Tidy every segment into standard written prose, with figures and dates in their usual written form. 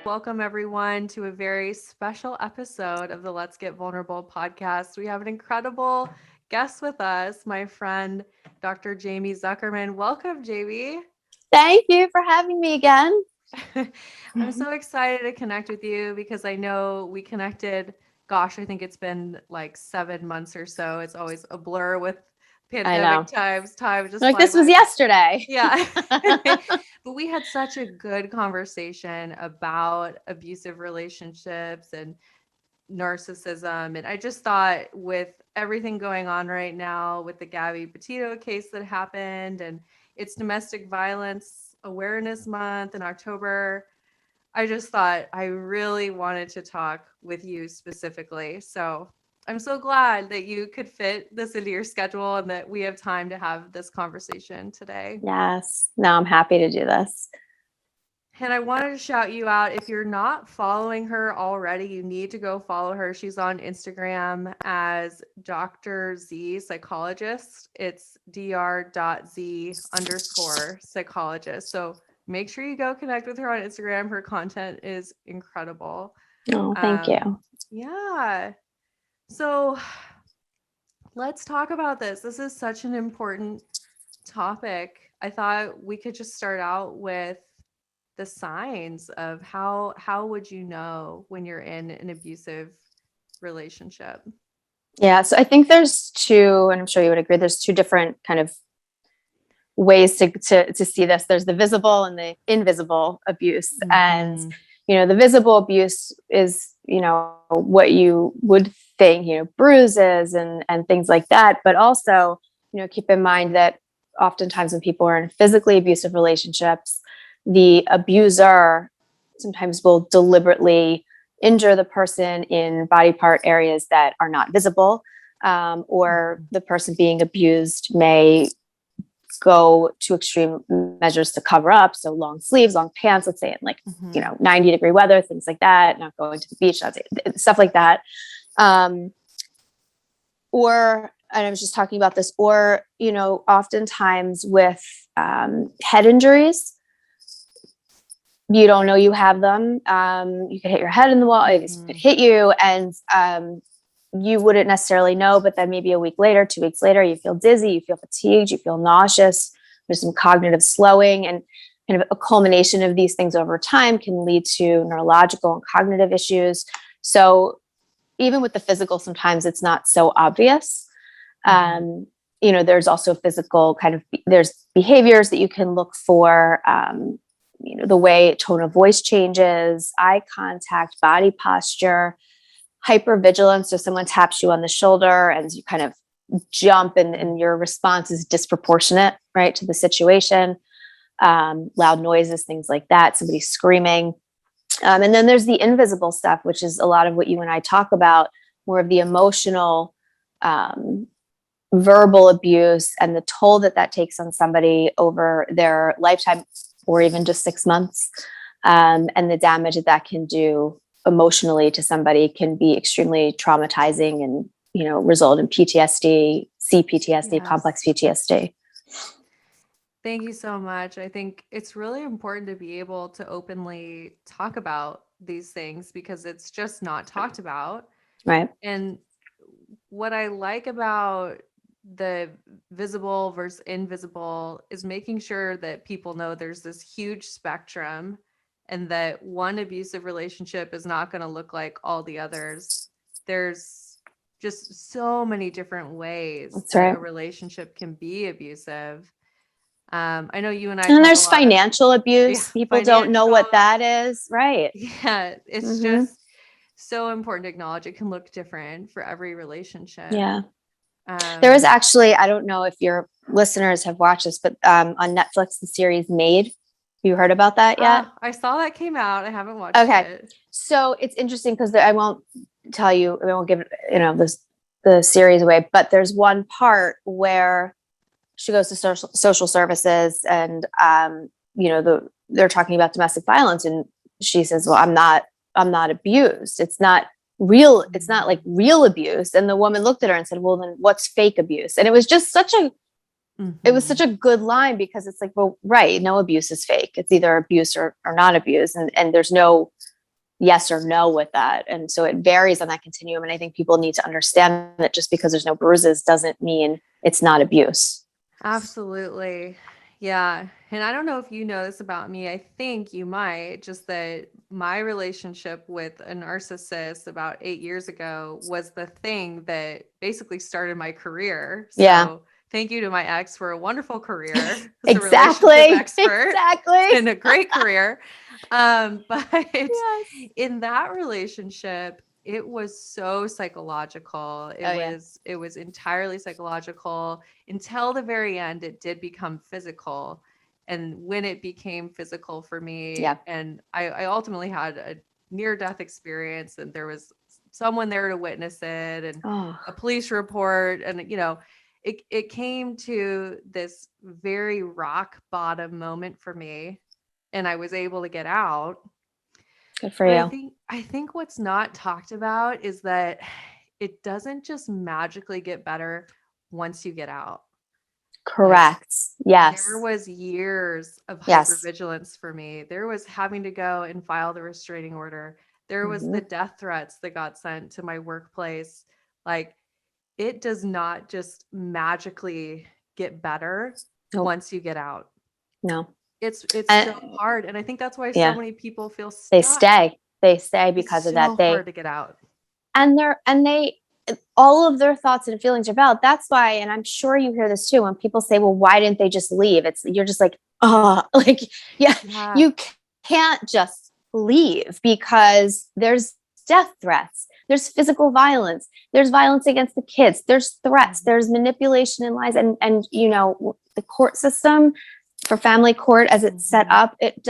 Welcome, everyone, to a very special episode of the Let's Get Vulnerable podcast. We have an incredible guest with us, my friend, Dr. Jamie Zuckerman. Welcome, Jamie. Thank you for having me again. I'm so excited to connect with you because I know we connected, gosh, I think it's been like 7 months or so. It's always a blur with pandemic times. Time just like this was yesterday. Yeah. But we had such a good conversation about abusive relationships and narcissism. And I just thought with everything going on right now with the Gaby Petito case that happened, and it's Domestic Violence Awareness Month in October, I just thought I really wanted to talk with you specifically. So I'm so glad that you could fit this into your schedule and that we have time to have this conversation today. Yes. No, I'm happy to do this. And I wanted to shout you out. If you're not following her already, you need to go follow her. She's on Instagram as Dr. Z Psychologist. It's dr.z_psychologist. So make sure you go connect with her on Instagram. Her content is incredible. Oh, thank you. Yeah. So let's talk about this. This is such an important topic. I thought we could just start out with the signs of how would you know when you're in an abusive relationship? Yeah. So I think there's two, and I'm sure you would agree, there's two different kind of ways to see this. There's the visible and the invisible abuse. Mm-hmm. And, the visible abuse is, what you would think, bruises and things like that. But also, keep in mind that oftentimes when people are in physically abusive relationships, the abuser sometimes will deliberately injure the person in body part areas that are not visible, or the person being abused may go to extreme measures to cover up. So long sleeves, long pants, let's say in 90-degree weather, things like that, not going to the beach, stuff like that. And I was just talking about this, or, oftentimes with head injuries, you don't know you have them. You could hit your head in the wall, it could hit you, and you wouldn't necessarily know, but then maybe a week later, 2 weeks later, you feel dizzy, you feel fatigued, you feel nauseous, there's some cognitive slowing, and kind of a culmination of these things over time can lead to neurological and cognitive issues. So even with the physical, sometimes it's not so obvious. There's also physical there's behaviors that you can look for, the way tone of voice changes, eye contact, body posture, hypervigilance. So someone taps you on the shoulder and you kind of jump and your response is disproportionate, right, to the situation. Loud noises, things like that, somebody screaming. And then there's the invisible stuff, which is a lot of what you and I talk about, more of the emotional, verbal abuse and the toll that takes on somebody over their lifetime or even just 6 months. And the damage that can do emotionally to somebody can be extremely traumatizing and, result in PTSD, CPTSD, yes. Complex PTSD. Thank you so much. I think it's really important to be able to openly talk about these things because it's just not talked about. Right. And what I like about the visible versus invisible is making sure that people know there's this huge spectrum and that one abusive relationship is not going to look like all the others. There's just so many different ways that a relationship can be abusive. I know you and I. And there's financial abuse. People don't know what that is. Right. Yeah. It's just so important to acknowledge it can look different for every relationship. Yeah. There was actually, I don't know if your listeners have watched this, but on Netflix, the series Made. You heard about that yet? I saw that came out. I haven't watched it. So it's interesting because I won't tell you, I won't give the series away, but there's one part where she goes to social services and, they're talking about domestic violence. And she says, well, I'm not abused. It's not real. It's not like real abuse. And the woman looked at her and said, well, then what's fake abuse? And it was just it was such a good line because it's like, well, right. No abuse is fake. It's either abuse or not abuse. And there's no yes or no with that. And so it varies on that continuum. And I think people need to understand that just because there's no bruises doesn't mean it's not abuse. Absolutely. Yeah. And I don't know if you know this about me. I think you might, just that my relationship with a narcissist about 8 years ago was the thing that basically started my career. Yeah. So thank you to my ex for a wonderful career as a relationship Exactly. expert. Exactly. And a great career. But Yes. in that relationship, it was so psychological. It was entirely psychological until the very end. It did become physical. And when it became physical for me, Yeah. and I ultimately had a near death experience, and there was someone there to witness it, and Oh, a police report, and it came to this very rock bottom moment for me, and I was able to get out. good for But you. I think what's not talked about is that it doesn't just magically get better once you get out. Like, Correct. there Yes. was years of Yes. hypervigilance for me. There was having to go and file the restraining order. There was Mm-hmm. the death threats that got sent to my workplace. Like, it does not just magically get better Nope. once you get out. No. It's And so hard, and I think that's why so yeah, many people feel they stuck. stay. They stay It's because of that. so hard to get out. They all of their thoughts and feelings are valid. That's why, and I'm sure you hear this too, when people say, well, why didn't they just leave? You're just like, oh, like, yeah, Yeah. you can't just leave because there's death threats, there's physical violence, there's violence against the kids, there's threats, there's manipulation and lies. And the court system for family court as it's set up, it's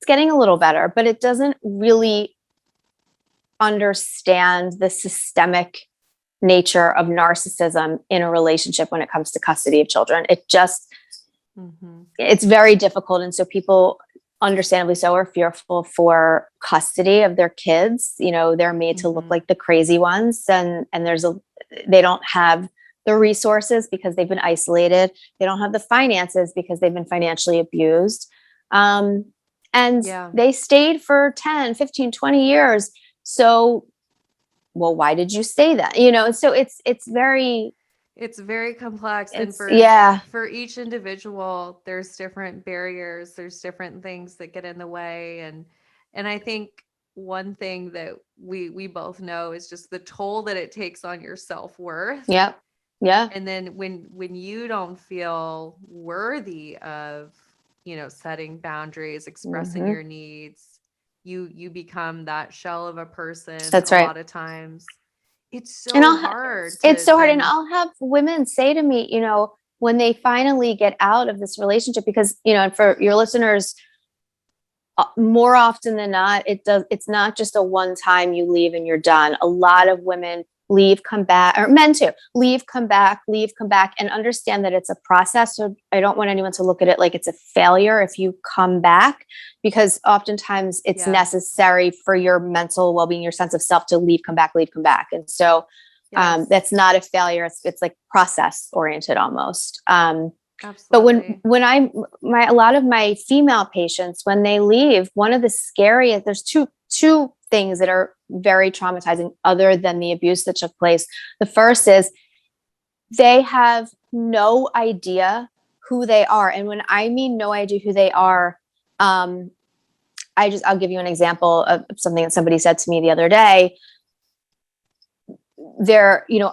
getting a little better, but it doesn't really understand the systemic nature of narcissism in a relationship when it comes to custody of children. It's very difficult. And so people, understandably so, are fearful for custody of their kids. They're made to look like the crazy ones. And they don't have the resources because they've been isolated. They don't have the finances because they've been financially abused. And they stayed for 10, 15, 20 years. So, well, why did you say that? So it's very complex. And for each individual, there's different barriers, there's different things that get in the way. And I think one thing that we both know is just the toll that it takes on your self-worth. Yeah. And then when you don't feel worthy of, setting boundaries, expressing your needs, you become that shell of a person. That's a right. lot of times. It's so hard. It's so hard. And I'll have women say to me, when they finally get out of this relationship, because, and for your listeners, more often than not, it's not just a one time you leave and you're done. A lot of women leave, come back, or men too, leave, come back, and understand that it's a process. So I don't want anyone to look at it like it's a failure if you come back, because oftentimes it's necessary for your mental well-being, your sense of self, to leave, come back. And so that's not a failure. It's like process oriented almost. Absolutely. But when a lot of my female patients, when they leave, one of the scariest, there's two things that are very traumatizing other than the abuse that took place. The first is they have no idea who they are. And when I mean no idea who they are, I'll give you an example of something that somebody said to me the other day.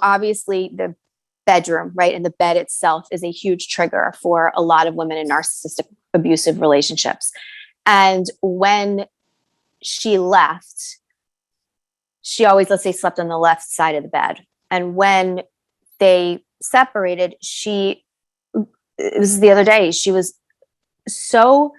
Obviously the bedroom, right? And the bed itself is a huge trigger for a lot of women in narcissistic abusive relationships. And when she left, she always, let's say, slept on the left side of the bed. And when they separated, it was the other day, she was so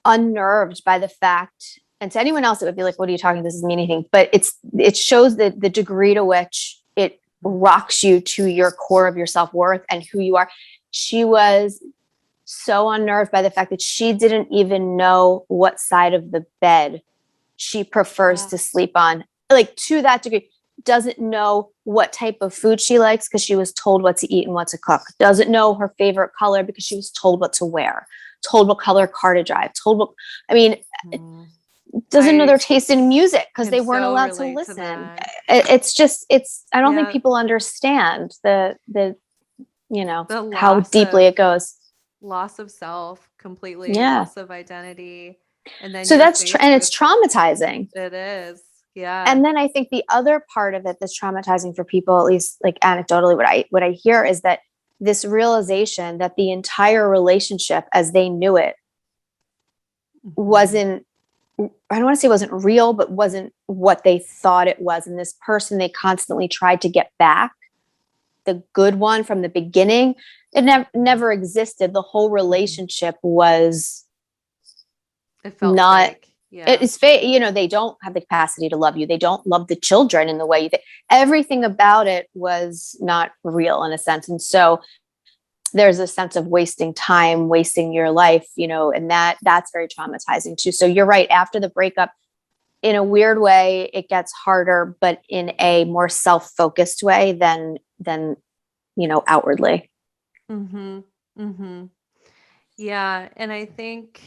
unnerved by the fact, and to anyone else, it would be like, what are you talking? This doesn't mean anything. But it shows the degree to which it rocks you to your core of your self-worth and who you are. She was so unnerved by the fact that she didn't even know what side of the bed she prefers to sleep on, like to that degree. Doesn't know what type of food she likes because she was told what to eat and what to cook. Doesn't know her favorite color because she was told what to wear, told what color car to drive, Mhm. doesn't know I their taste in music because can they weren't so allowed to relate to listen. that. I don't think Yeah, people understand the how deeply it goes. loss of self completely, Yeah. loss of identity, and then So you're and faced it's with traumatizing. it is. Yeah. And then I think the other part of it that's traumatizing for people, at least like anecdotally, what I hear is that this realization that the entire relationship as they knew it Mhm. wasn't, I don't want to say wasn't real, but wasn't what they thought it was. And this person they constantly tried to get back, the good one from the beginning, it never existed. The whole Mhm. relationship was It felt not, fake. Yeah. it's fake. They don't have the capacity to love you. They don't love the children in the way you think. Everything about it was not real in a sense. And so there's a sense of wasting time, wasting your life, and that's very traumatizing too. So you're right. After the breakup, in a weird way, it gets harder, but in a more self-focused way than outwardly. Mhm. Mhm. Yeah, and I think,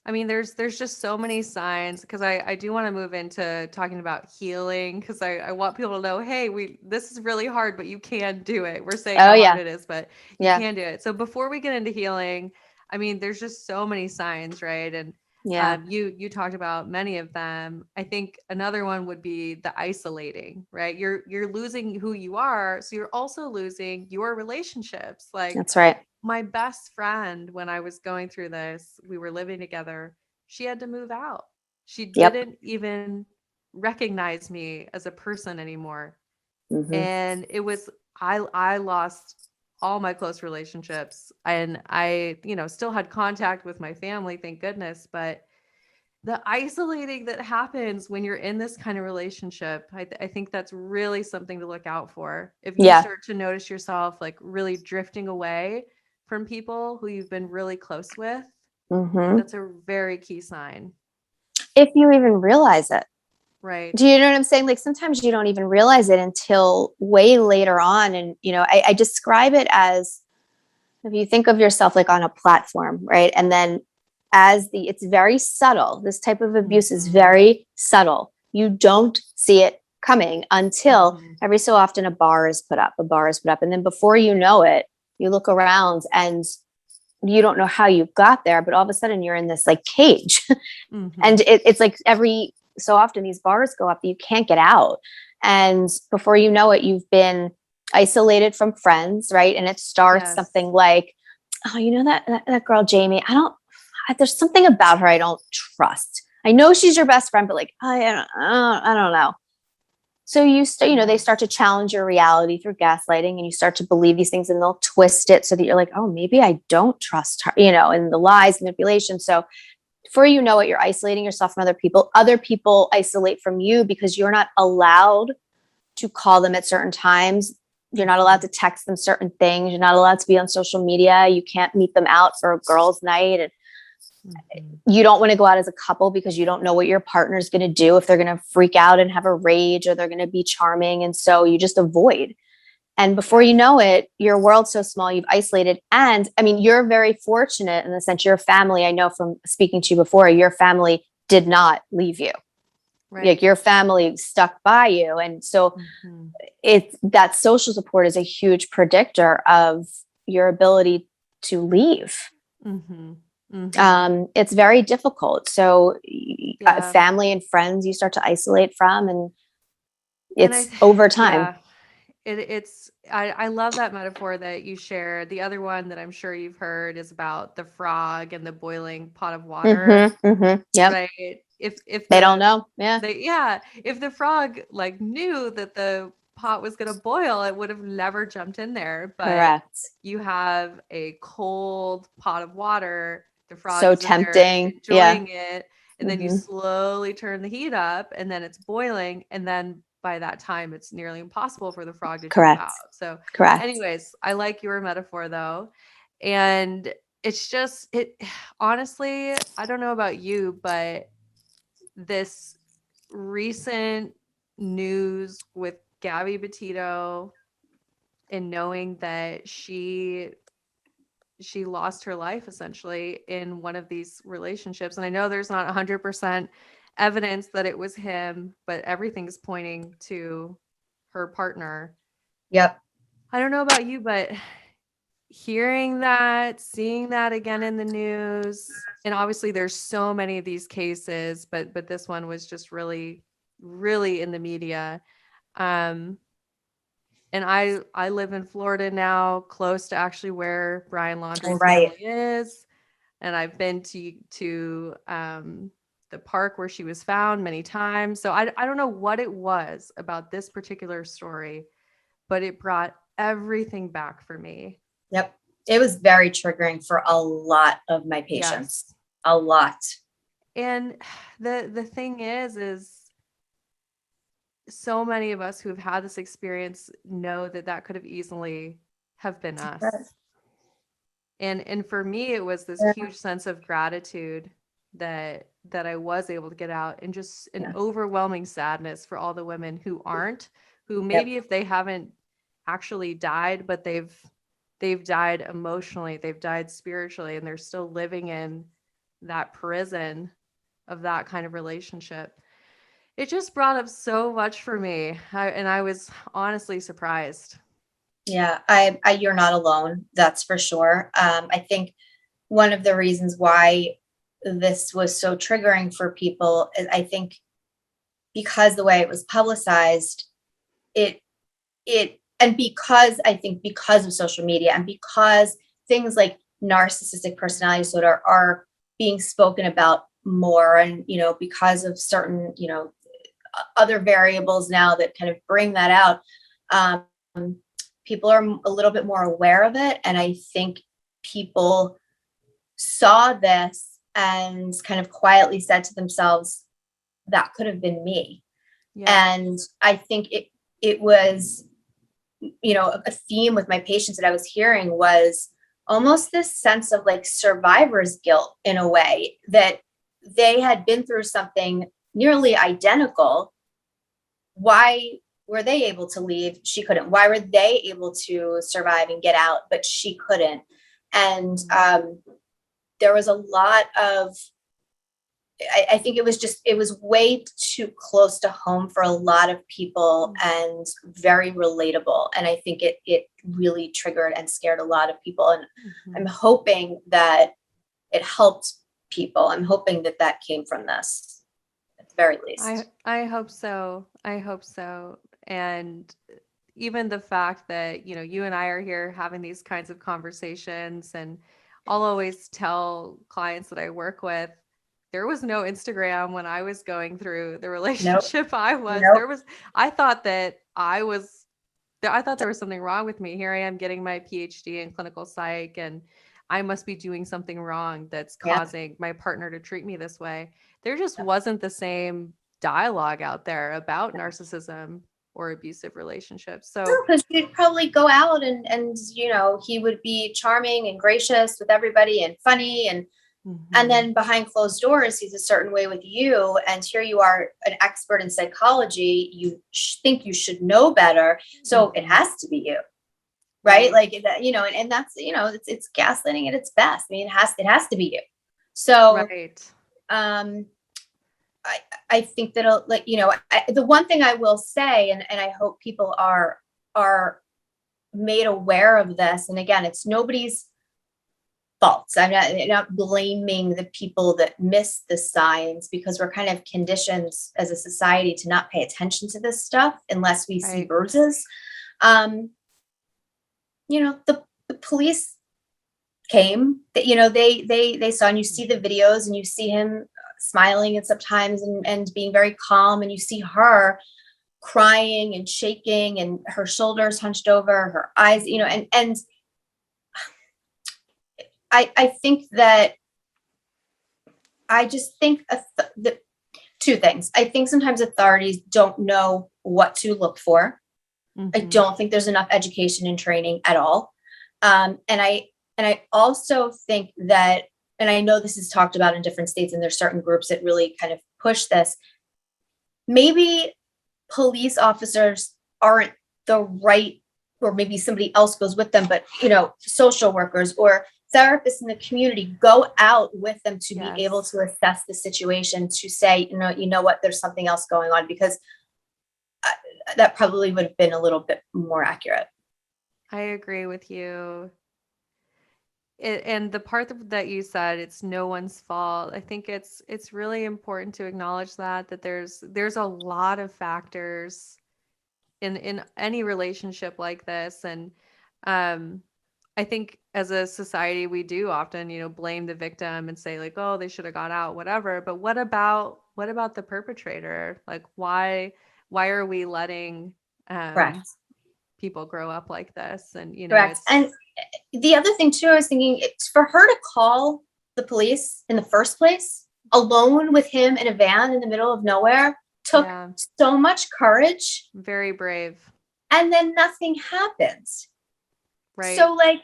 I mean, there's just so many signs because I do want to move into talking about healing because I want people to know, hey, this is really hard, but you can do it. We're saying Oh how hard yeah, it is, but you yeah, can do it. So before we get into healing, I mean, there's just so many signs, right? And yeah. you talked about many of them. I think another one would be the isolating, right? You're losing who you are, so you're also losing your relationships. Like That's right. my best friend, when I was going through this, we were living together. She had to move out. She Yep. didn't even recognize me as a person anymore. Hmm. And it was I lost all my close relationships, and I, still had contact with my family, thank goodness, but the isolating that happens when you're in this kind of relationship, I think that's really something to look out for. If you Yeah. start to notice yourself like really drifting away from people who you've been really close with, Hmm. that's a very key sign, If you even realize it. right? Do you know what I'm saying? Like sometimes you don't even realize it until way later on. And, I describe it as if you think of yourself like on a platform, right? And then it's very subtle. This type of abuse is Mhm. very subtle. You don't see it coming until Mhm. every so often a bar is put up. And then before you know it, you look around and you don't know how you got there, but all of a sudden you're in this like cage. And Mhm. it's like every so often these bars go up that you can't get out. And before you know it, you've been isolated from friends, right? And it starts Yes. something like, oh, that girl Jamie, there's something about her I don't trust. I know she's your best friend, but like I don't know. So they start Yes. to challenge your reality through gaslighting, and you start to believe these things, and they'll twist it so that you're like, oh, maybe I don't trust her, and the lies, manipulation. So before you know it, you're isolating yourself from other people. Other people isolate from you because you're not allowed to call them at certain times. You're not allowed Mhm. to text them certain things. You're not allowed to be on social media. You can't meet them out for a girls' night. And Mhm. you don't want to go out as a couple because you don't know what your partner's going to do, if they're going to freak out and have a rage or they're going to be charming. And so you just avoid. And before you Yes. know it, your world's so small, you've isolated. And I mean, you're very fortunate in the sense your family, I know from speaking to you before, your family did not leave you. Like Right. your family stuck by you. And so Mhm. that social support is a huge predictor of your ability to leave. Mhm. Mhm. It's very difficult. So Yeah. family and friends you start to isolate from, and And it's over time. yeah, I love that metaphor that you shared. The other one that I'm sure you've heard is about the frog and the boiling pot of water, Mm-hmm, mm-hmm. Yep. right? If They don't know. Yeah. if the frog like knew that the pot was gonna boil, it would have never jumped in there. But Correct. you have a cold pot of water, the frog So is in there tempting. Yeah. enjoying it, and then you Hmm. slowly turn the heat up, and then it's boiling, and then by that time it's nearly impossible for the frog to jump Correct. out. So, Correct. anyways, I like your metaphor though. And it's just it honestly, I don't know about you, but this recent news with Gaby Petito and knowing that she lost her life essentially in one of these relationships. And I know there's not 100% evidence that it was him, but everything's pointing to her partner. Yep. I don't know about you, but hearing that, seeing that again in the news, and obviously there's so many of these cases, but this one was just really, really in the media. Um, and I live in Florida now, close to actually where Brian Laundrie's Right. family is, and I've been to the park where she was found many times. So I don't know what it was about this particular story, but it brought everything back for me. Yep. It was very triggering for a lot of my patients. Yes. A lot. And the thing is so many of us who have had this experience know that that could have easily have been Right. us. And for me it was this Yeah. huge sense of gratitude that I was able to get out, and just an Yeah. overwhelming sadness for all the women who aren't, who Yep. maybe if they haven't actually died, but they've died emotionally, they've died spiritually, and they're still living in that prison of that kind of relationship. It just brought up so much for me. And I was honestly surprised. Yeah. You're not alone. That's for sure. I think one of the reasons why this was so triggering for people is, I think, because the way it was publicized, it and because I think because of social media and because things like narcissistic personality disorder are being spoken about more, and because of certain other variables now that kind of bring that out, people are a little bit more aware of it. And I think people saw this and kind of quietly said to themselves, that could have been me. Yeah. And I think it was, a theme with my patients that I was hearing was almost this sense of like survivor's guilt, in a way that they had been through something nearly identical. Why were they able to leave? She couldn't. Why were they able to survive and get out, but she couldn't? And there was a lot of, I think it was way too close to home for a lot of people and very relatable. And I think it really triggered and scared a lot of people. And I'm hoping that it helped people. I'm hoping that came from this at the very least. I hope so. I hope so. And even the fact that, you and I are here having these kinds of conversations, and I'll always tell clients that I work with, there was no Instagram when I was going through the Nope. relationship I was. Nope. I thought that I thought there was something wrong with me. Here I am getting my PhD in clinical psych, and I must be doing something wrong that's Yeah. causing my partner to treat me this way. There just wasn't the same dialogue out there about narcissism or abusive relationships. So, because you'd probably go out and he would be charming and gracious with everybody and funny, and then behind closed doors he's a certain way with you, and here you are, an expert in psychology, you think you should know better, so it has to be you, right? Like that, and that's it's gaslighting at its best. I mean, it has to be you. So right. I think that, like, the one thing I will say, and I hope people are made aware of this, and again, it's nobody's faults. I'm not blaming the people that miss the signs, because we're kind of conditioned as a society to not pay attention to this stuff unless we see bruises. The police came, that they saw, and you see the videos and you see him smiling and sometimes and being very calm, and you see her crying and shaking and her shoulders hunched over, her eyes, and I think that I just think that two things. I think sometimes authorities don't know what to look for. I don't think there's enough education and training at all. And I also think that, and I know this is talked about in different states, and there's certain groups that really kind of push this. Maybe police officers aren't the right, or maybe somebody else goes with them, but social workers or therapists in the community go out with them to be able Yes. to assess the situation, to say, you know what, there's something else going on, because that probably would have been a little bit more accurate. I agree with you. And the part that you said, it's no one's fault. I think it's really important to acknowledge that there's a lot of factors in any relationship like this. And um I think as a society we do often, blame the victim and say like, oh, they should have got out, whatever. But what about the perpetrator? Like, why are we letting Correct. people grow up like this? And Correct. it's And the other thing too, I was thinking, it's for her to call the police in the first place, alone with him in a van in the middle of nowhere, took yeah, so much courage, very brave, and then nothing happens. right? So like,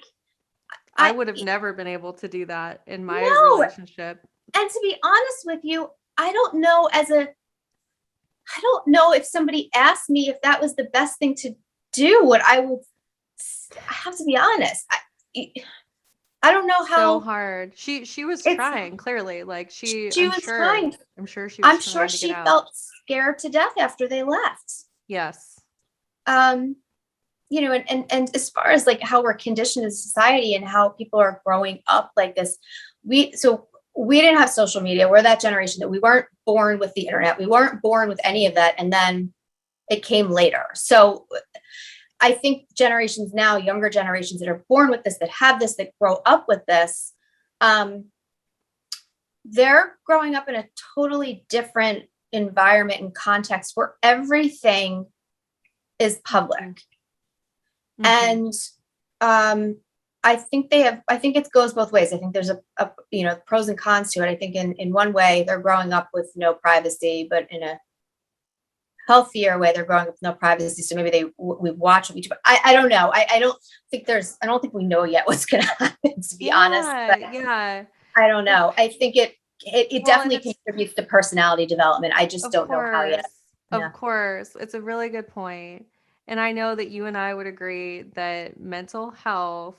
I would have never been able to do that in my no. relationship. And to be honest with you, I don't know if somebody asked me if that was the best thing to do, what I have to be honest. I don't know how. So hard. She was trying, clearly. Like She I'm was sure trying. I'm sure she was I'm sure trying to get she out. felt scared to death after they left. Yes. And as far as like how we're conditioned in society and how people are growing up like this, we didn't have social media. We're that generation that we weren't born with the internet. We weren't born with any of that. And then it came later. So I think generations now, younger generations that are born with this, that have this, that grow up with this, they're growing up in a totally different environment and context where everything is public. Mm-hmm. And I think it goes both ways. I think there's a pros and cons to it. I think in one way they're growing up with no privacy, but in a healthier way they're growing up with no privacy. So maybe we watch each other. I don't know. I don't think we know yet what's going to happen, to be honest. But yeah. I don't know. I think it definitely contributes to personality development. I just don't know how yet. Of course. It's a really good point. And I know that you and I would agree that mental health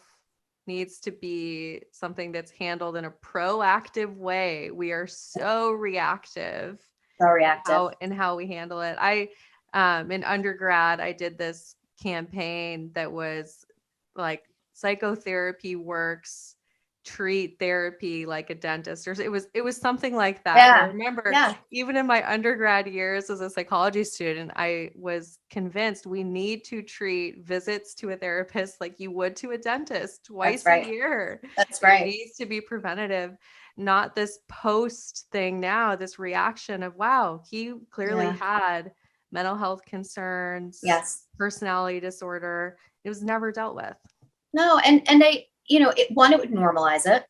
needs to be something that's handled in a proactive way. We are so reactive. In how we handle it. In undergrad, I did this campaign that was like psychotherapy works, treat therapy like a dentist, or it was something like that. Yeah. I remember even in my undergrad years as a psychology student, I was convinced we need to treat visits to a therapist like you would to a dentist twice a year. That's right. It needs to be preventative, not this post thing now, this reaction of, wow, he clearly had mental health concerns, personality disorder. It was never dealt with. No, and I, it would normalize it.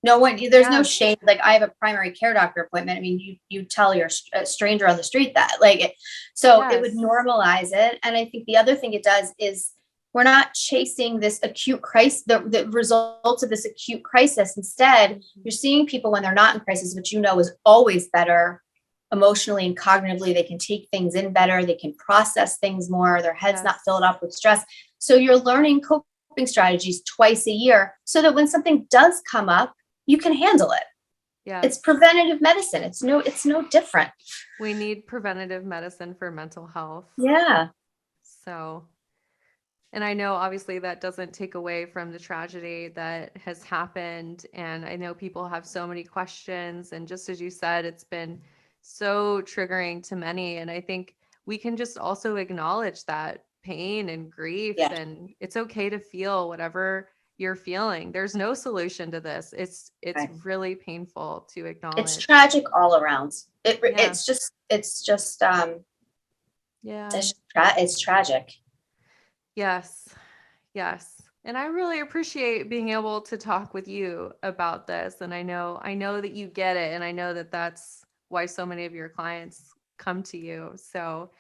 No one, there's no shame. Like, I have a primary care doctor appointment. I mean, you tell your stranger on the street that, like, it would normalize it. And I think the other thing it does is we're not chasing this acute crisis, the results of this acute crisis. Instead, you're seeing people when they're not in crisis, which is always better emotionally and cognitively. They can take things in better. They can process things more. Their head's not filled up with stress. So you're learning coping strategies twice a year so that when something does come up, you can handle it. Yeah. It's preventative medicine. It's no different. We need preventative medicine for mental health. Yeah. So, and I know obviously that doesn't take away from the tragedy that has happened. And I know people have so many questions. And just as you said, it's been so triggering to many. And I think we can just also acknowledge that pain and grief, and it's okay to feel whatever you're feeling. There's no solution to this. It's really painful to acknowledge. It's tragic all around. It's tragic. Yes. And I really appreciate being able to talk with you about this. And I know that you get it. And I know that that's why so many of your clients come to you. So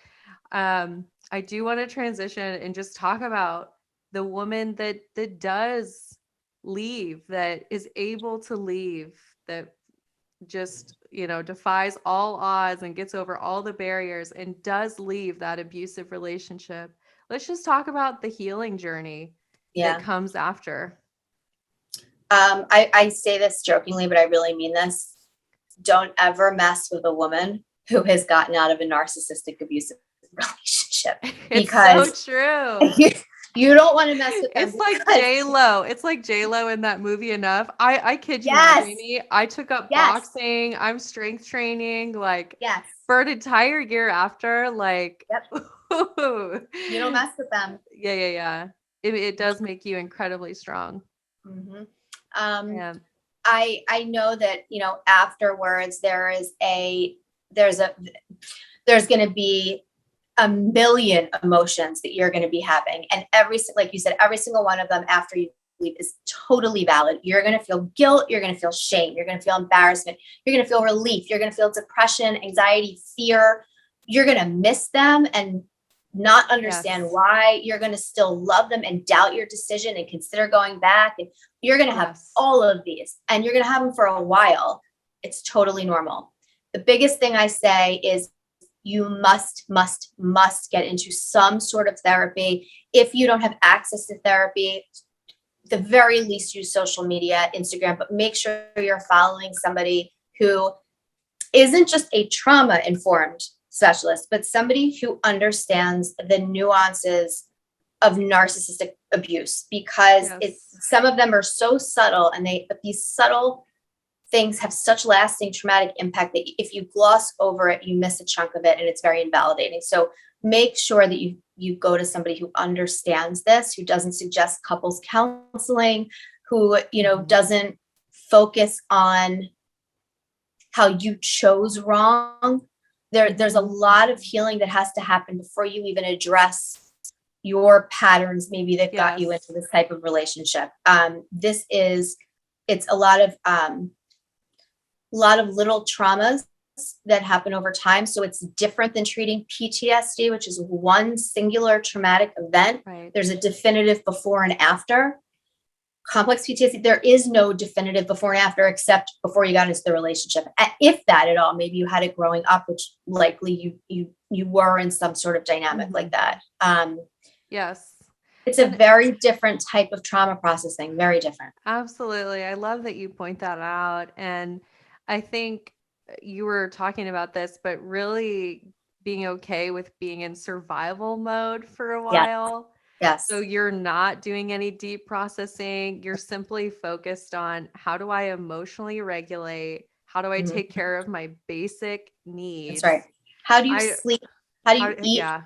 I do want to transition and just talk about the woman that does leave, that is able to leave, that just, defies all odds and gets over all the barriers and does leave that abusive relationship. Let's just talk about the healing journey that comes after. I say this jokingly, but I really mean this. Don't ever mess with a woman who has gotten out of a narcissistic abusive relationship, It's so because true. you don't want to mess with them. It's like J-Lo. It's like J-Lo in that movie Enough. I kid you not, Yes, Jamie. I took up yes, boxing. I'm strength training, like yes, for an entire year after, like yep. You don't mess with them. yeah. It does make you incredibly strong. Mhm. Yeah. I know that, afterwards there's going to be a million emotions that you're going to be having, and like you said, every single one of them after you leave is totally valid. You're going to feel guilt, you're going to feel shame, you're going to feel embarrassment, you're going to feel relief, you're going to feel depression, anxiety, fear. You're going to miss them and not understand Yes. why. You're going to still love them and doubt your decision and consider going back, and you're going to have Yes. all of these, and you're going to have them for a while. It's totally normal. The biggest thing I say is you must get into some sort of therapy. If you don't have access to therapy, the very least use social media, Instagram, but make sure you're following somebody who isn't just a trauma informed specialist, but somebody who understands the nuances of narcissistic abuse, because some of them are so subtle, but these subtle things have such lasting traumatic impact that if you gloss over it, you miss a chunk of it, and it's very invalidating. So make sure that you go to somebody who understands this, who doesn't suggest couples counseling, who doesn't focus on how you chose wrong. There's a lot of healing that has to happen before you even address your patterns, maybe that got you into this type of relationship. It's a lot of little traumas that happen over time. So it's different than treating PTSD, which is one singular traumatic event. Right. There's a definitive before and after. Complex PTSD, there is no definitive before and after, except before you got into the relationship, if that at all. Maybe you had it growing up, which likely you were in some sort of dynamic like that. Yes. It's a very different type of trauma processing, very different. Absolutely. I love that you point that out. And I think you were talking about this, but really being okay with being in survival mode for a while. Yes. So you're not doing any deep processing. You're simply focused on, how do I emotionally regulate? How do I take care of my basic needs? That's right. How do you sleep? How do you eat? Yeah.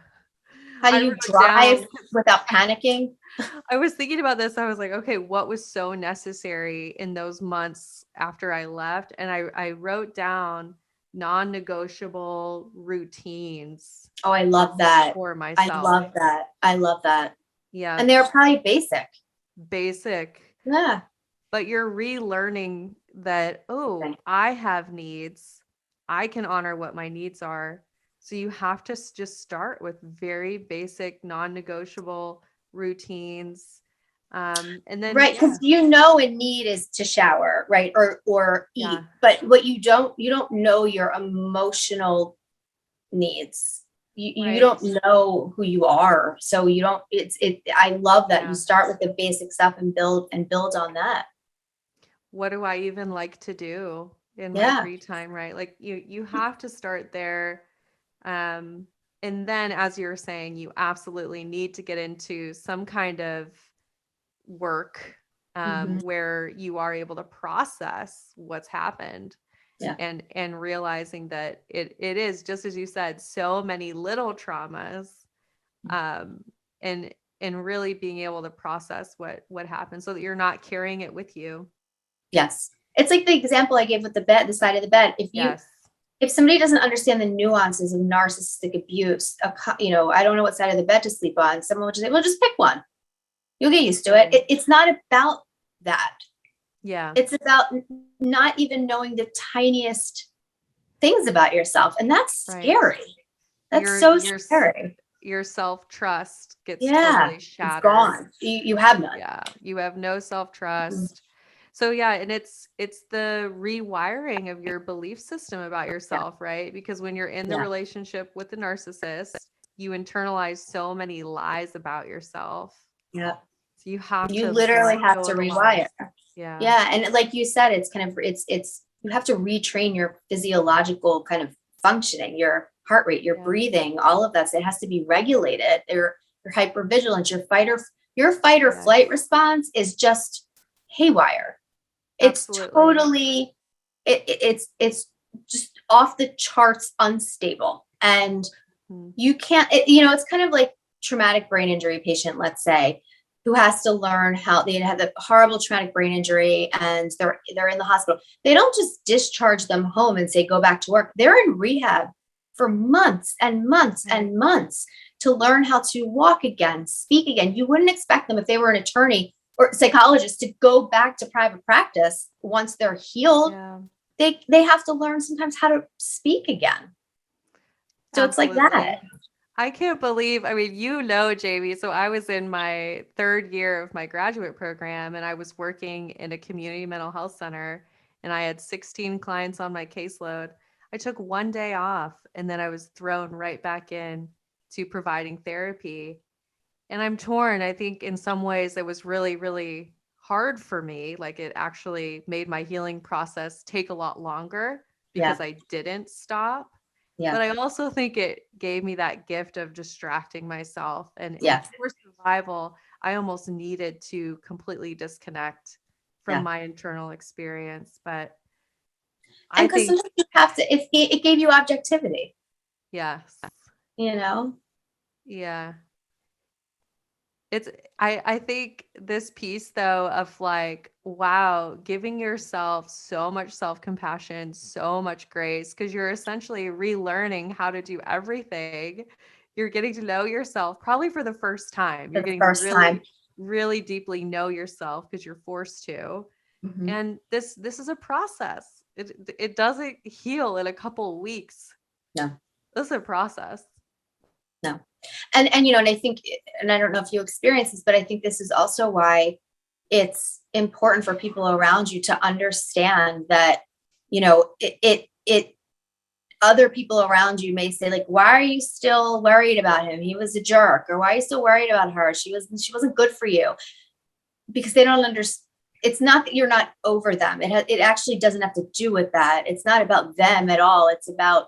How do you drive without panicking? I was thinking about this. I was like, okay, what was so necessary in those months after I left? And I wrote down non-negotiable routines. Oh, I love that. For myself. I love that. Yeah. And they're probably basic. Yeah. But you're relearning that, I have needs. I can honor what my needs are. So you have to just start with very basic, non-negotiable routines. And then right, because a need is to shower, right, or eat. But what you don't know your emotional needs. You don't know who you are, so you don't. I love that you start with the basic stuff and build on that. What do I even like to do in my free time, right? Like you have to start there. And then, as you're saying, you absolutely need to get into some kind of work where you are able to process what's happened. And realizing that it is, just as you said, so many little traumas, and really being able to process what happened so that you're not carrying it with you. Yes. It's like the example I gave with the side of the bed. If somebody doesn't understand the nuances of narcissistic abuse, I don't know what side of the bed to sleep on. Someone would just say, well, just pick one. You'll get used to it. It's not about that. Yeah. It's about not even knowing the tiniest things about yourself. And that's scary. That's so scary. Your self-trust gets totally shattered. It's gone. You have none. Yeah. You have no self-trust. So and it's the rewiring of your belief system about yourself, right? Because when you're in the relationship with the narcissist, you internalize so many lies about yourself. Yeah. So you have You to literally let have go to of the rewire. loss. Yeah. Yeah. And like you said, it's kind of, it's, you have to retrain your physiological kind of functioning, your heart rate, your breathing, all of that. So it has to be regulated. Your hypervigilance, your fight or flight response is just haywire. It's totally, it's just off the charts unstable. And you can't, it's kind of like traumatic brain injury patient, let's say, who has to learn how they had a horrible traumatic brain injury and they're in the hospital. They don't just discharge them home and say, go back to work. They're in rehab for months and months and months to learn how to walk again, speak again. You wouldn't expect them, if they were an attorney or psychologist, to go back to private practice once they're healed. Yeah. They have to learn sometimes how to speak again. So Absolutely. It's like that. I can't believe, I mean, Jamie, so I was in my 3rd year of my graduate program and I was working in a community mental health center and I had 16 clients on my caseload. I took 1 day off and then I was thrown right back in to providing therapy. And I'm torn. I think in some ways it was really, really hard for me. Like it actually made my healing process take a lot longer because I didn't stop. Yeah. But I also think it gave me that gift of distracting myself. And for survival, I almost needed to completely disconnect from my internal experience. But I think sometimes you have to, it gave you objectivity. Yes. Yeah. I think this piece though of like, wow, giving yourself so much self-compassion, so much grace, because you're essentially relearning how to do everything. You're getting to know yourself probably for the first time. You're getting to really deeply know yourself because you're forced to. Mm-hmm. And this is a process. It doesn't heal in a couple of weeks. No. This is a process. No. And I think, and I don't know if you experience this, but I think this is also why it's important for people around you to understand that, other people around you may say like, why are you still worried about him? He was a jerk. Or why are you still worried about her? She wasn't good for you. Because they don't understand. It's not that you're not over them. It actually doesn't have to do with that. It's not about them at all. It's about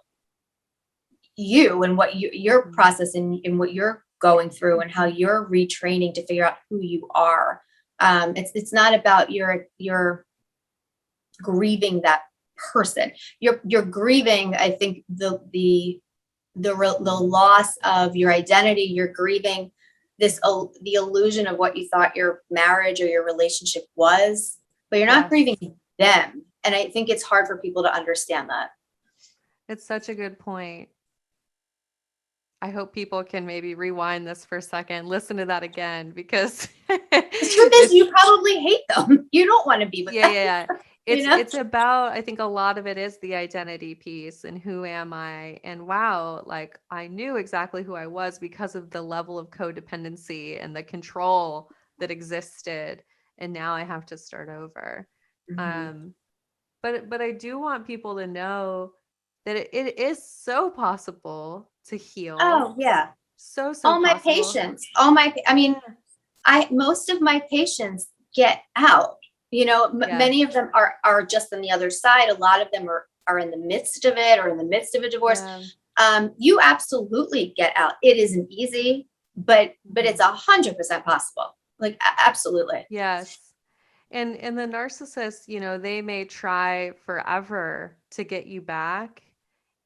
you and what your process and what you're going through and how you're retraining to figure out who you are. It's not about you're grieving that person. You're grieving, I think, the loss of your identity. You're grieving the illusion of what you thought your marriage or your relationship was, but you're not grieving them. And I think it's hard for people to understand that. It's such a good point. I hope people can maybe rewind this for a second, listen to that again, because the truth is you probably hate them. You don't want to be with them. Yeah. It's about, I think a lot of it is the identity piece and who am I? And wow, like I knew exactly who I was because of the level of codependency and the control that existed. And now I have to start over. Mm-hmm. But I do want people to know that it is so possible to heal. Oh yeah. So all my possible. Patients, most of my patients get out, many of them are just on the other side. A lot of them are in the midst of it or in the midst of a divorce. Yeah. You absolutely get out. It isn't easy, but it's 100% possible. Like absolutely. Yes. And the narcissist, they may try forever to get you back.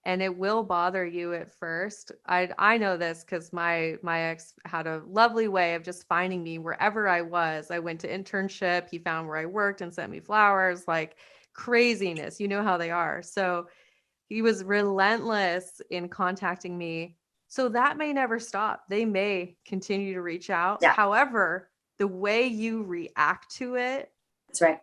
And it will bother you at first. I know this because my ex had a lovely way of just finding me wherever I was. I went to internship. He found where I worked and sent me flowers, like craziness. You know how they are. So he was relentless in contacting me. So that may never stop. They may continue to reach out. Yeah. However, the way you react to it, that's right,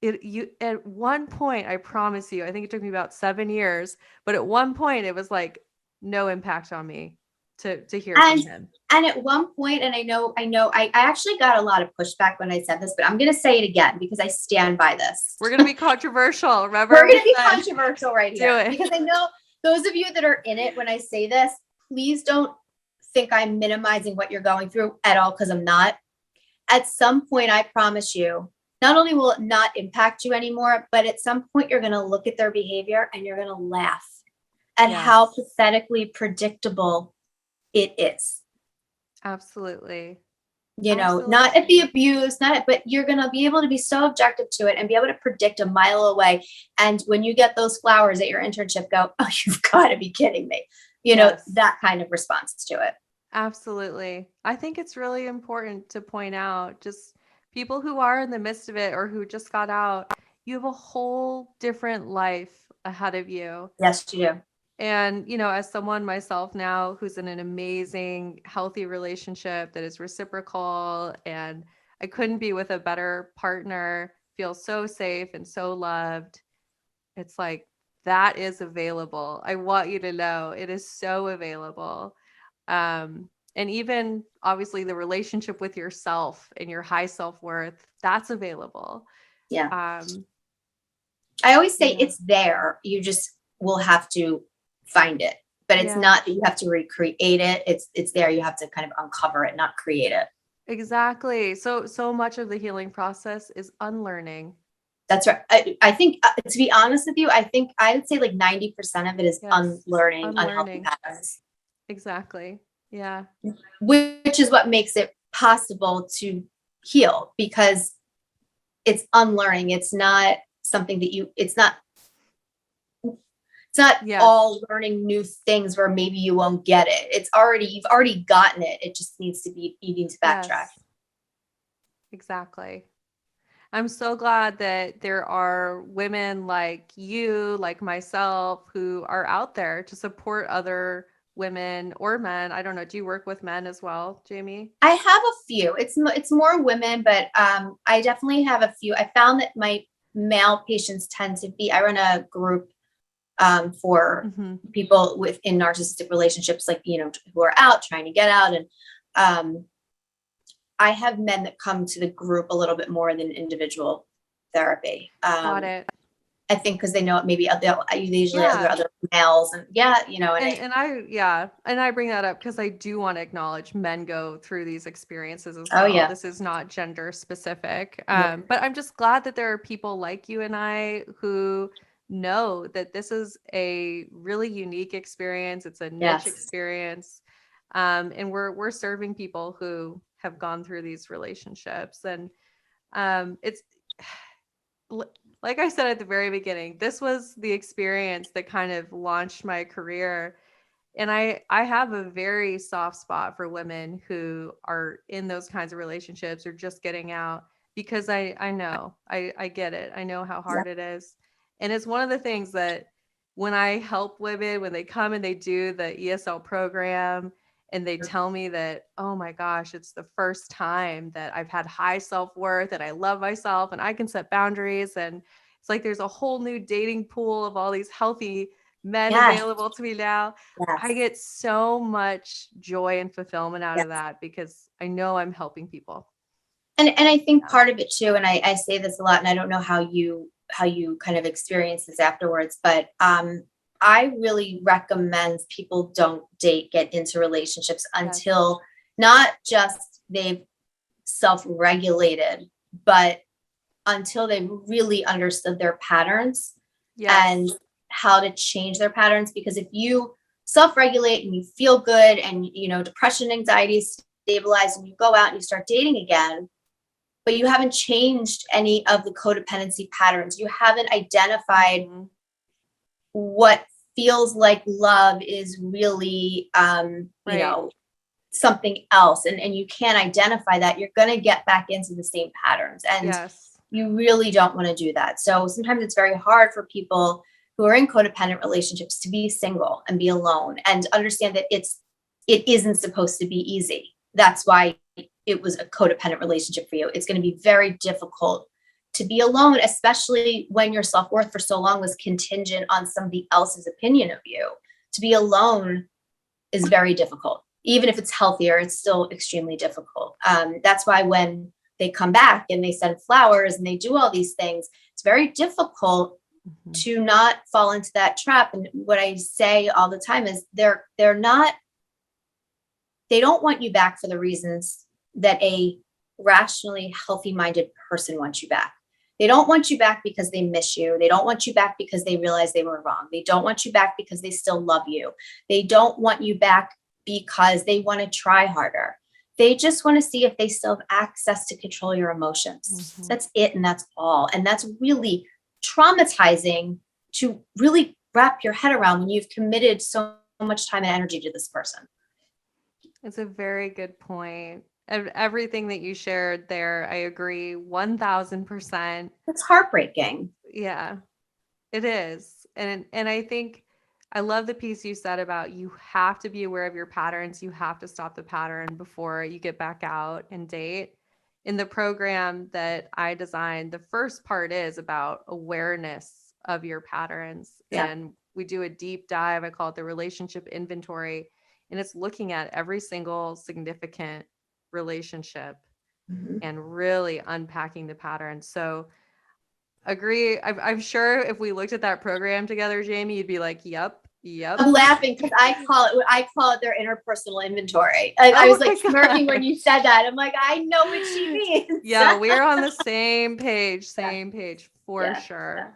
you at one point, I promise you, I think it took me about 7 years, but at one point it was like no impact on me to hear from him. And at one point, and I know I actually got a lot of pushback when I said this, but I'm going to say it again because I stand by this. We're going to be controversial. Remember, we're going to be controversial right here because I know those of you that are in it when I say this, please don't think I'm minimizing what you're going through at all, because I'm not. at some point, I promise you, not only will it not impact you anymore, but at some point you're going to look at their behavior and you're going to laugh at how pathetically predictable it is. Absolutely. You know, not at the abuse, but you're going to be able to be so objective to it and be able to predict a mile away. And when you get those flowers at your internship, go, oh, you've got to be kidding me. You know, that kind of response to it. Absolutely. I think it's really important to point out, just people who are in the midst of it or who just got out, you have a whole different life ahead of you. Yes, you do. And, you know, as someone myself now who's in an amazing, healthy relationship that is reciprocal, and I couldn't be with a better partner, feel so safe and so loved. It's like, that is available. I want you to know it is so available. And even obviously the relationship with yourself and your high self-worth, that's available. Yeah. I always say it's there. You just will have to find it, but it's not that you have to recreate it. It's there. You have to kind of uncover it, not create it. Exactly. So much of the healing process is unlearning. That's right. I think, to be honest with you, I would say like 90% of it is unlearning unhealthy patterns. Exactly. Yeah. Which is what makes it possible to heal, because it's unlearning. It's not something that it's not all learning new things where maybe you won't get it. You've already gotten it. It just needs to be needing to backtrack. Yes. Exactly. I'm so glad that there are women like you, like myself, who are out there to support other women or men. I don't know. Do you work with men as well, Jamie? I have a few. It's more women, but I definitely have a few. I found that my male patients tend to be, I run a group for people within narcissistic relationships, like, you know, who are out trying to get out. And I have men that come to the group a little bit more than individual therapy. Got it. I think because they know it maybe usually other males, and you know, and I bring that up because I do want to acknowledge men go through these experiences as well. Oh, yeah. This is not gender specific. But I'm just glad that there are people like you and I who know that this is a really unique experience. It's a niche experience. And we're serving people who have gone through these relationships. And it's like I said at the very beginning, this was the experience that kind of launched my career. And I have a very soft spot for women who are in those kinds of relationships or just getting out, because I know, I get it. I know how hard it is. And it's one of the things that when I help women, when they come and they do the ESL program and they tell me that, oh my gosh, it's the first time that I've had high self-worth and I love myself and I can set boundaries. And it's like there's a whole new dating pool of all these healthy men available to me now. I get so much joy and fulfillment out of that, because I know I'm helping people. And I think part of it too, and I say this a lot, and I don't know how you kind of experience this afterwards, but I really recommend people don't get into relationships until not just they've self-regulated, but until they've really understood their patterns and how to change their patterns. Because if you self-regulate and you feel good and, you know, depression, anxiety is stabilized, and you go out and you start dating again, but you haven't changed any of the codependency patterns, you haven't identified what feels like love is really, you know, something else. And you can't identify that, you're going to get back into the same patterns. And you really don't want to do that. So sometimes it's very hard for people who are in codependent relationships to be single and be alone and understand that it isn't supposed to be easy. That's why it was a codependent relationship for you. It's going to be very difficult to be alone, especially when your self-worth for so long was contingent on somebody else's opinion of you. To be alone is very difficult. Even if it's healthier, it's still extremely difficult. That's why when they come back and they send flowers and they do all these things, it's very difficult to not fall into that trap. And what I say all the time is they don't want you back for the reasons that a rationally healthy-minded person wants you back. They don't want you back because they miss you. They don't want you back because they realize they were wrong. They don't want you back because they still love you. They don't want you back because they want to try harder. They just want to see if they still have access to control your emotions. That's it. And that's all. And that's really traumatizing to really wrap your head around when you've committed so much time and energy to this person. It's a very good point. Everything that you shared there, I agree 1000%. It's heartbreaking. Yeah, it is. And I think I love the piece you said about you have to be aware of your patterns. You have to stop the pattern before you get back out and date. In the program that I designed, the first part is about awareness of your patterns. Yeah. And we do a deep dive. I call it the relationship inventory. And it's looking at every single significant relationship and really unpacking the patterns. So agree. I'm sure if we looked at that program together, Jamie, you'd be like, yep. I'm laughing because I call it their interpersonal inventory. I was like smirking when you said that. I'm like, I know what she means. Yeah, we're on the same page for sure. Yeah.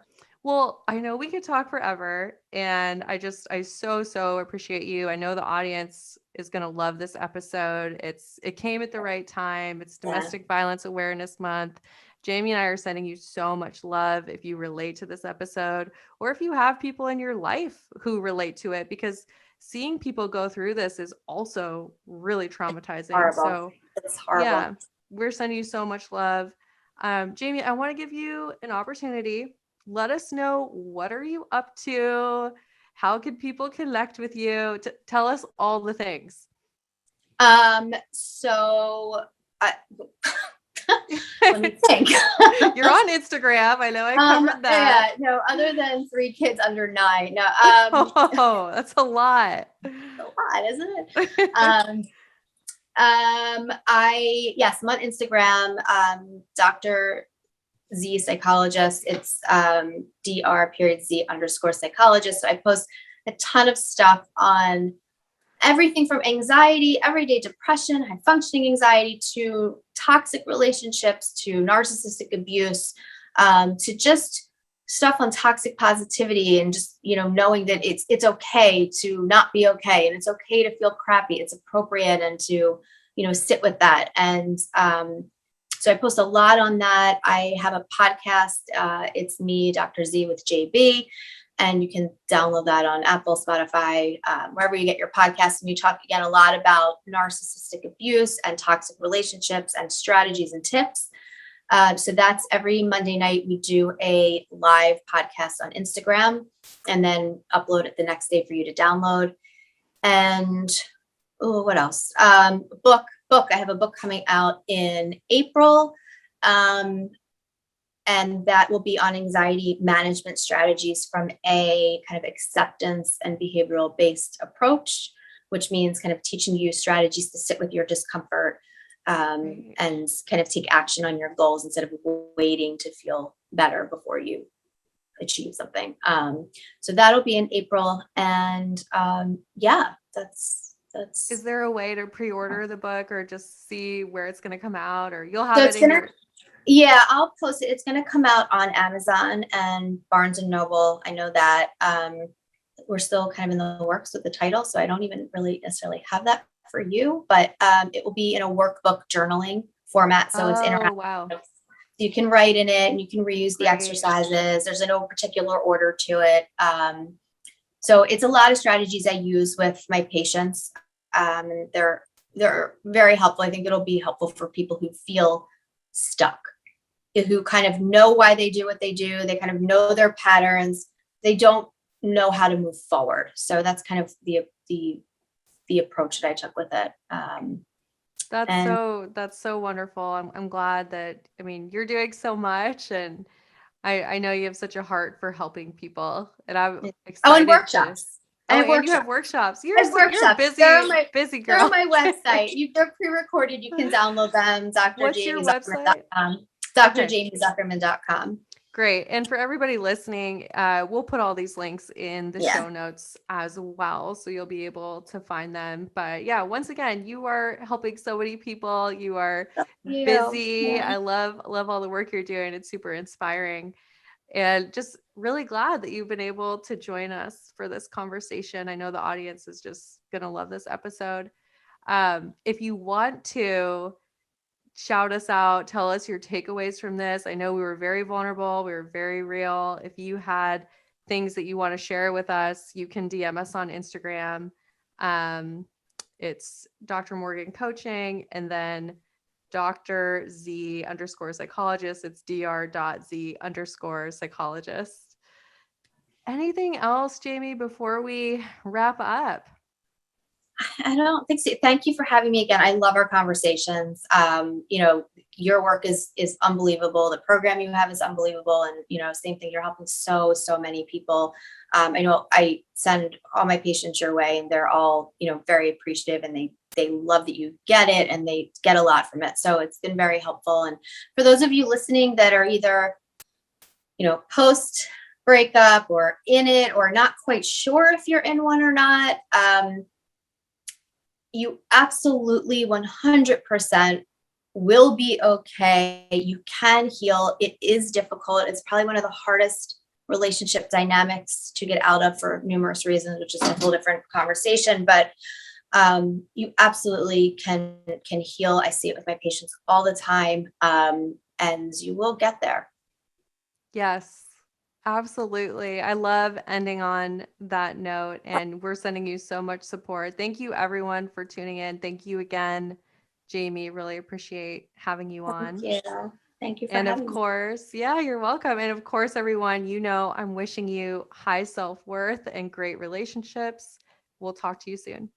Well, I know we could talk forever, and I so appreciate you. I know the audience is going to love this episode. It came at the right time. It's Domestic Violence Awareness Month. Jamie and I are sending you so much love if you relate to this episode, or if you have people in your life who relate to it, because seeing people go through this is also really traumatizing. Horrible. So it's horrible. Yeah, we're sending you so much love. Jamie, I want to give you an opportunity. Let us know, what are you up to? How can people connect with you? Tell us all the things. So let me think. You're on Instagram. I know I covered that. Yeah, no, other than 3 kids under 9. No, oh, that's a lot. That's a lot, isn't it? I'm on Instagram, Dr. Z psychologist. It's Dr.Z_psychologist. So I post a ton of stuff on everything from anxiety, everyday depression, high functioning anxiety, to toxic relationships, to narcissistic abuse, to just stuff on toxic positivity, and just, knowing that it's okay to not be okay, and it's okay to feel crappy. It's appropriate, and to, sit with that. And so I post a lot on that. I have a podcast. It's me, Dr. Z with JB. And you can download that on Apple, Spotify, wherever you get your podcasts. And we talk again a lot about narcissistic abuse and toxic relationships and strategies and tips. So that's every Monday night. We do a live podcast on Instagram and then upload it the next day for you to download. And what else? Book. I have a book coming out in April. And that will be on anxiety management strategies from a kind of acceptance and behavioral based approach, which means kind of teaching you strategies to sit with your discomfort, and kind of take action on your goals instead of waiting to feel better before you achieve something. So that'll be in April. And that's. Is there a way to pre-order the book, or just see where it's going to come out, or you'll have it in your... Yeah, I'll post it. It's going to come out on Amazon and Barnes and Noble. I know that. We're still kind of in the works with the title, so I don't even really necessarily have that for you, but it will be in a workbook journaling format. So it's interactive. Wow. You can write in it and you can reuse the exercises. There's no particular order to it. So it's a lot of strategies I use with my patients. And they're very helpful. I think it'll be helpful for people who feel stuck, who kind of know why they do what they do. They kind of know their patterns. They don't know how to move forward. So that's kind of the approach that I took with it. That's so wonderful. I'm glad that, you're doing so much, and I know you have such a heart for helping people, and I'm excited. And workshops. And you have workshops. You're a busy girl. They're on my website. They're pre-recorded. You can download them. What's your website? DrJamieZuckerman.com. Great. And for everybody listening, we'll put all these links in the show notes as well. So you'll be able to find them. But yeah, once again, you are helping so many people. You are busy. Yeah. I love all the work you're doing. It's super inspiring. And just really glad that you've been able to join us for this conversation. I know the audience is just going to love this episode. If you want to shout us out, tell us your takeaways from this. I know we were very vulnerable, we were very real. If you had things that you want to share with us, you can DM us on Instagram. It's Dr. Morgan Coaching, and then Dr. Z _ psychologist. It's dr.z _ psychologist. Anything else, Jamie, before we wrap up? I don't think so. Thank you for having me again. I love our conversations. Your work is unbelievable. The program you have is unbelievable. And, same thing, you're helping so many people. I know I send all my patients your way, and they're all, very appreciative, and they love that you get it, and they get a lot from it. So it's been very helpful. And for those of you listening that are either, post breakup or in it, or not quite sure if you're in one or not, you absolutely 100% will be okay. You can heal. It is difficult. It's probably one of the hardest relationship dynamics to get out of for numerous reasons, which is a whole different conversation. But you absolutely can heal. I see it with my patients all the time, and you will get there. Yes. Absolutely. I love ending on that note, and we're sending you so much support. Thank you, everyone, for tuning in. Thank you again, Jamie. Really appreciate having you on. Thank you. Thank you for And having of me. course, yeah, you're welcome. And of course, everyone, I'm wishing you high self-worth and great relationships. We'll talk to you soon.